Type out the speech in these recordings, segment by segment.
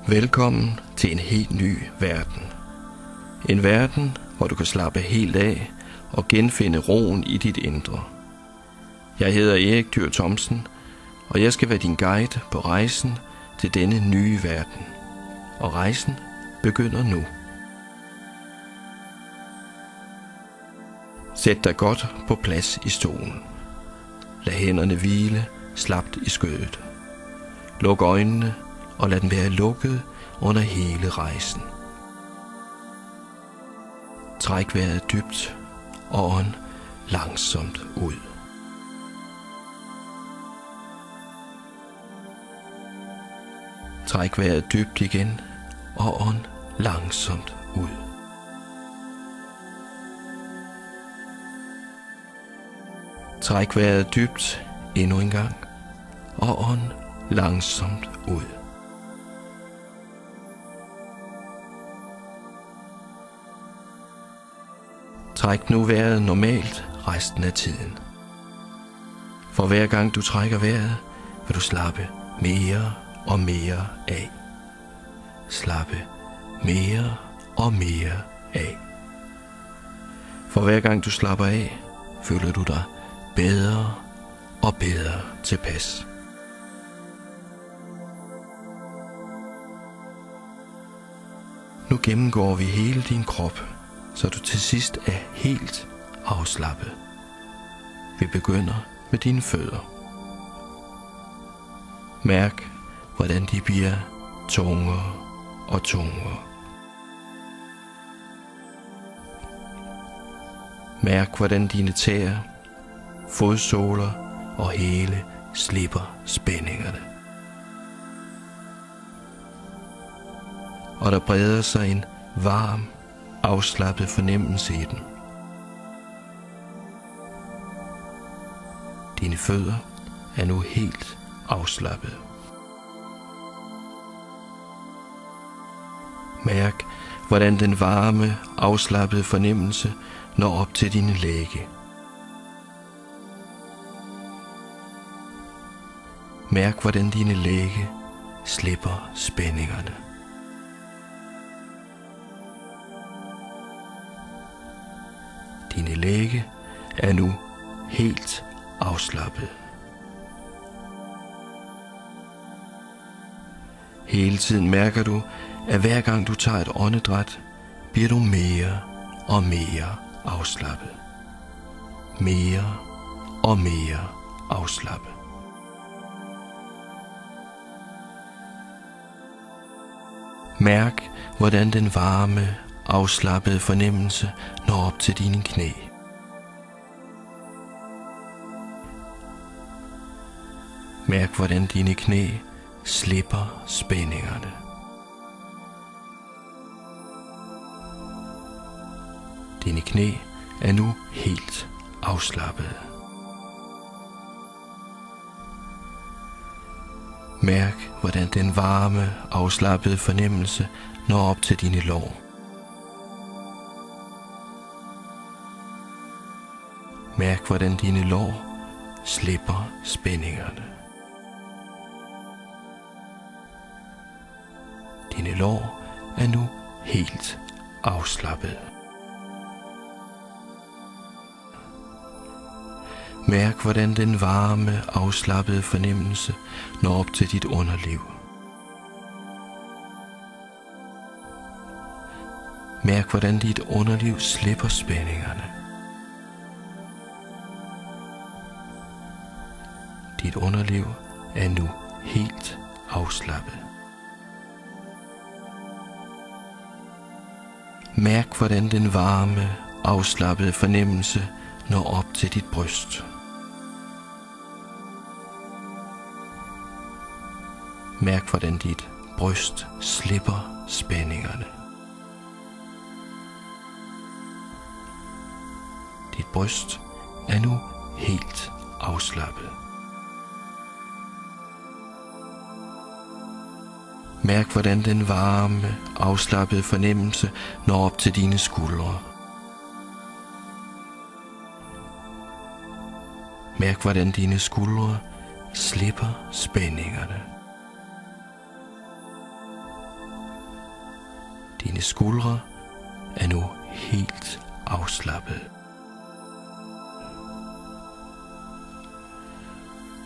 Velkommen til en helt ny verden. En verden, hvor du kan slappe helt af og genfinde roen i dit indre. Jeg hedder Erik Dyrr Thomsen, og jeg skal være din guide på rejsen til denne nye verden. Og rejsen begynder nu. Sæt dig godt på plads i stolen. Lad hænderne hvile slapt i skødet. Luk øjnene og lad den være lukket under hele rejsen. Træk vejret dybt og ånd langsomt ud. Træk vejret dybt igen og ånd langsomt ud. Træk vejret dybt endnu en gang og ånd langsomt ud. Træk nu vejret normalt resten af tiden. For hver gang du trækker vejret, vil du slappe mere og mere af. Slappe mere og mere af. For hver gang du slapper af, føler du dig bedre og bedre tilpas. Nu gennemgår vi hele din krop, så du til sidst er helt afslappet. Vi begynder med dine fødder. Mærk, hvordan de bliver tungere og tungere. Mærk, hvordan dine tæer, fodsåler og hæle slipper spændingerne. Og der breder sig en varm, afslappet fornemmelse i den. Dine fødder er nu helt afslappet. Mærk, hvordan den varme, afslappede fornemmelse når op til dine lægge. Mærk, hvordan dine lægge slipper spændingerne. Dine lægge er nu helt afslappet. Hele tiden mærker du, at hver gang du tager et åndedræt, bliver du mere og mere afslappet. Mere og mere afslappet. Mærk, hvordan den varme, afslappede fornemmelse når op til dine knæ. Mærk, hvordan dine knæ slipper spændingerne. Dine knæ er nu helt afslappede. Mærk, hvordan den varme, afslappede fornemmelse når op til dine lår. Mærk, hvordan dine lår slipper spændingerne. Dine lår er nu helt afslappet. Mærk, hvordan den varme, afslappede fornemmelse når op til dit underliv. Mærk, hvordan dit underliv slipper spændingerne. Dit underliv er nu helt afslappet. Mærk, hvordan den varme, afslappede fornemmelse når op til dit bryst. Mærk, hvordan dit bryst slipper spændingerne. Dit bryst er nu helt afslappet. Mærk, hvordan den varme, afslappede fornemmelse når op til dine skuldre. Mærk, hvordan dine skuldre slipper spændingerne. Dine skuldre er nu helt afslappet.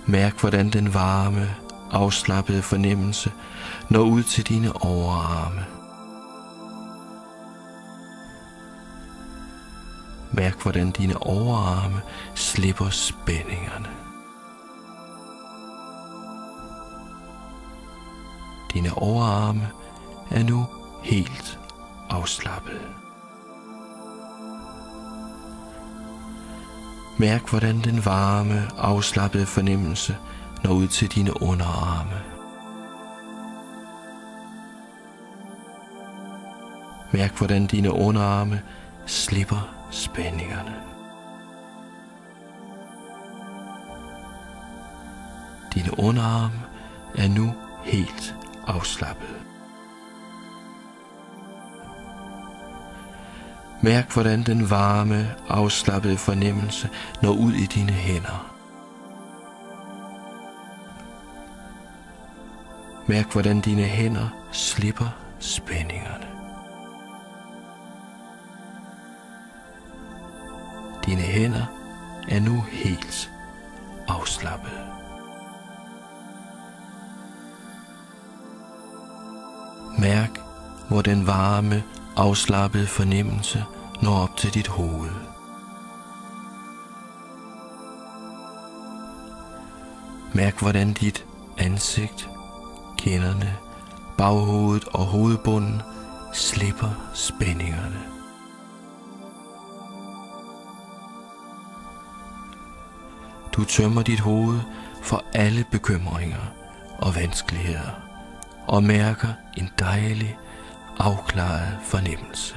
Mærk, hvordan den varme, afslappede fornemmelse når ud til dine overarme. Mærk, hvordan dine overarme slipper spændingerne. Dine overarme er nu helt afslappet. Mærk, hvordan den varme, afslappede fornemmelse når ud til dine underarme. Mærk, hvordan dine underarme slipper spændingerne. Dine underarme er nu helt afslappet. Mærk, hvordan den varme, afslappede fornemmelse når ud i dine hænder. Mærk, hvordan dine hænder slipper spændingerne. Dine hænder er nu helt afslappet. Mærk, hvor den varme, afslappede fornemmelse når op til dit hoved. Mærk, hvordan dit ansigt, kinderne, baghovedet og hovedbunden slipper spændingerne. Du tømmer dit hoved for alle bekymringer og vanskeligheder og mærker en dejlig, afklaret fornemmelse.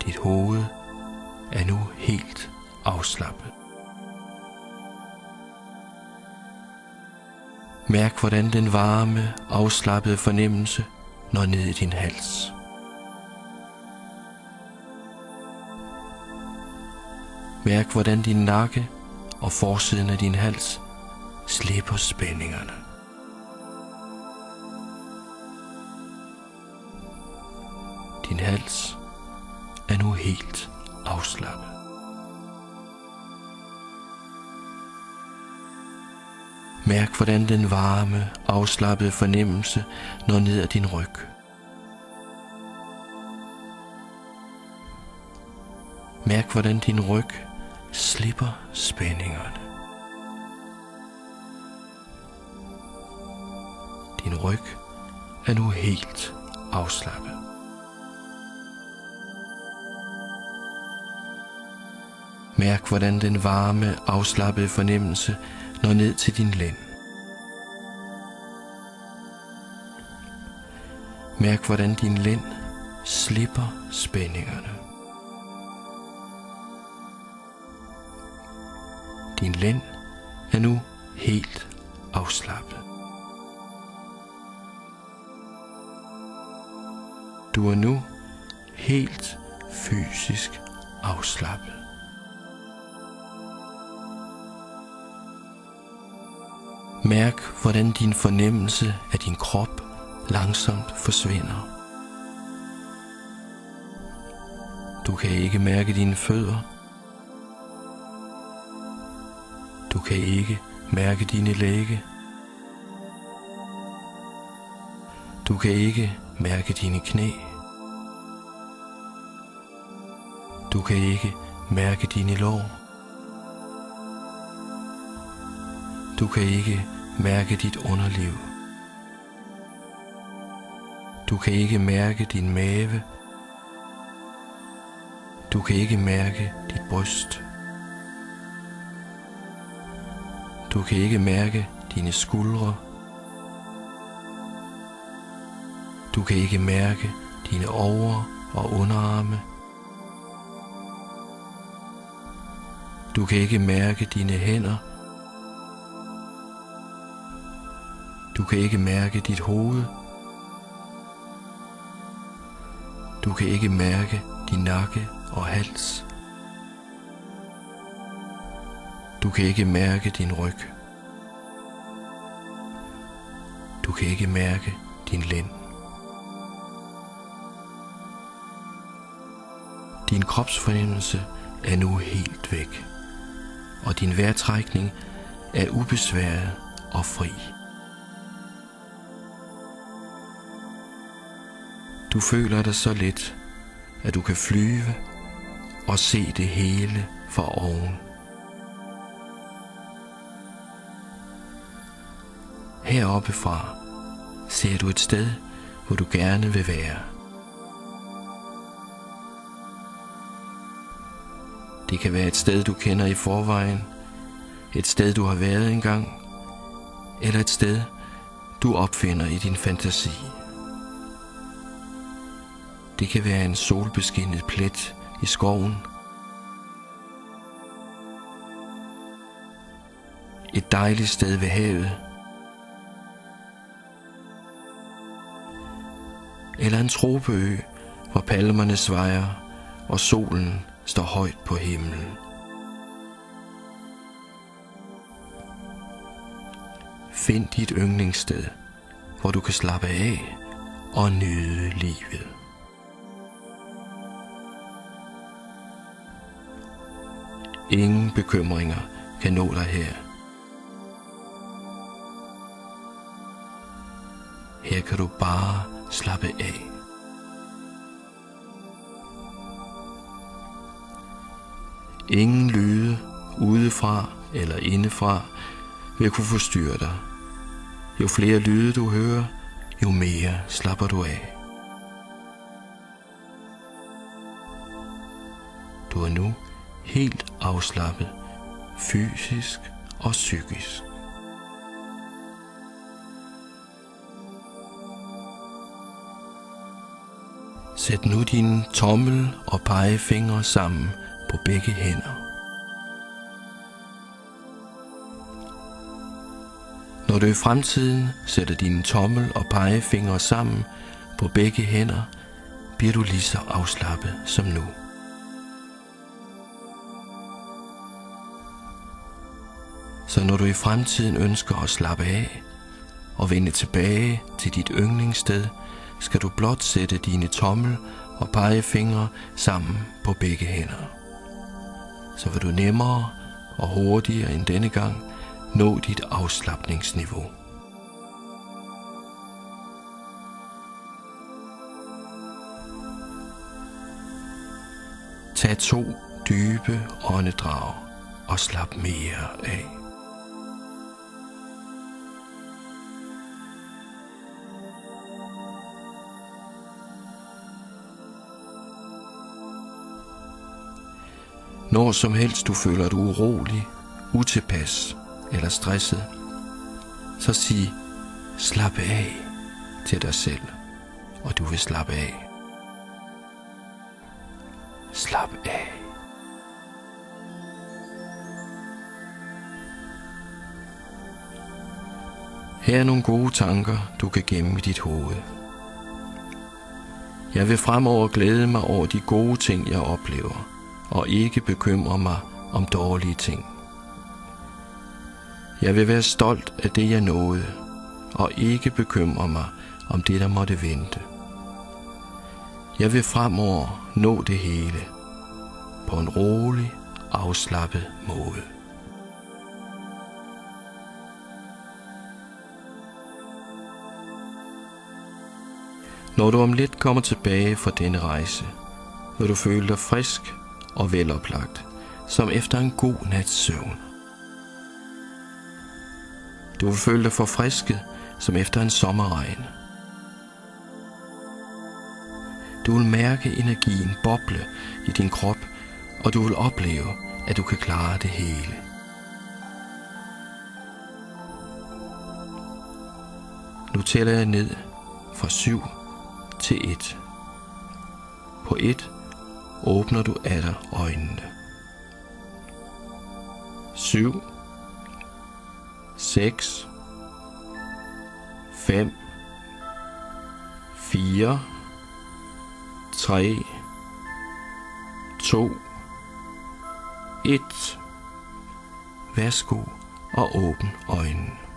Dit hoved er nu helt afslappet. Mærk, hvordan den varme, afslappede fornemmelse når ned i din hals. Mærk, hvordan din nakke og forsiden af din hals slipper spændingerne. Din hals er nu helt afslappet. Mærk, hvordan den varme, afslappede fornemmelse når ned ad din ryg. Mærk, hvordan din ryg slipper spændingerne. Din ryg er nu helt afslappet. Mærk, hvordan den varme, afslappede fornemmelse når ned til din lænd. Mærk, hvordan din lænd slipper spændingerne. Din lænd er nu helt afslappet. Du er nu helt fysisk afslappet. Mærk, hvordan din fornemmelse af din krop langsomt forsvinder. Du kan ikke mærke dine fødder. Du kan ikke mærke dine lægge. Du kan ikke mærke dine knæ. Du kan ikke mærke dine lår. Du kan ikke mærke dit underliv. Du kan ikke mærke din mave. Du kan ikke mærke dit bryst. Du kan ikke mærke dine skuldre. Du kan ikke mærke dine over- og underarme. Du kan ikke mærke dine hænder. Du kan ikke mærke dit hoved. Du kan ikke mærke din nakke og hals. Du kan ikke mærke din ryg. Du kan ikke mærke din lænd. Din kropsfornemmelse er nu helt væk, og din vejrtrækning er ubesværet og fri. Du føler dig så let, at du kan flyve og se det hele fra oven. Heroppefra ser du et sted, hvor du gerne vil være. Det kan være et sted, du kender i forvejen, et sted, du har været engang, eller et sted, du opfinder i din fantasi. Det kan være en solbeskinnet plet i skoven, et dejligt sted ved havet, eller en tropeø, hvor palmerne svajer og solen står højt på himlen. Find dit yndlingssted, hvor du kan slappe af og nyde livet. Ingen bekymringer kan nå dig her. Her kan du bare slappe af. Ingen lyde udefra eller indefra vil kunne forstyrre dig. Jo flere lyde du hører, jo mere slapper du af. Du er nu helt afslappet, fysisk og psykisk. Sæt nu dine tommel og pegefingre sammen på begge hænder. Når du i fremtiden sætter dine tommel og pegefingre sammen på begge hænder, bliver du lige så afslappet som nu. Så når du i fremtiden ønsker at slappe af og vende tilbage til dit yndlingssted, skal du blot sætte dine tommel og pegefingre sammen på begge hænder. Så vil du nemmere og hurtigere end denne gang nå dit afslapningsniveau. Tag 2 dybe åndedrag og slap mere af. Når som helst du føler dig urolig, utilpas eller stresset, så sig slap af til dig selv, og du vil slappe af. Slap af. Her er nogle gode tanker, du kan gemme i dit hoved. Jeg vil fremover glæde mig over de gode ting, jeg oplever, og ikke bekymre mig om dårlige ting. Jeg vil være stolt af det, jeg nåede, og ikke bekymre mig om det, der måtte vente. Jeg vil fremover nå det hele på en rolig, afslappet måde. Når du om lidt kommer tilbage fra denne rejse, vil du føle dig frisk og veloplagt, som efter en god nats søvn. Du vil føle dig forfrisket, som efter en sommerregn. Du vil mærke energien boble i din krop, og du vil opleve, at du kan klare det hele. Nu tæller jeg ned fra 7 til 1. På 1 åbner du atter øjnene. 7, 6, 5, 4, 3, 2, 1. Værsgo og åbn øjnene.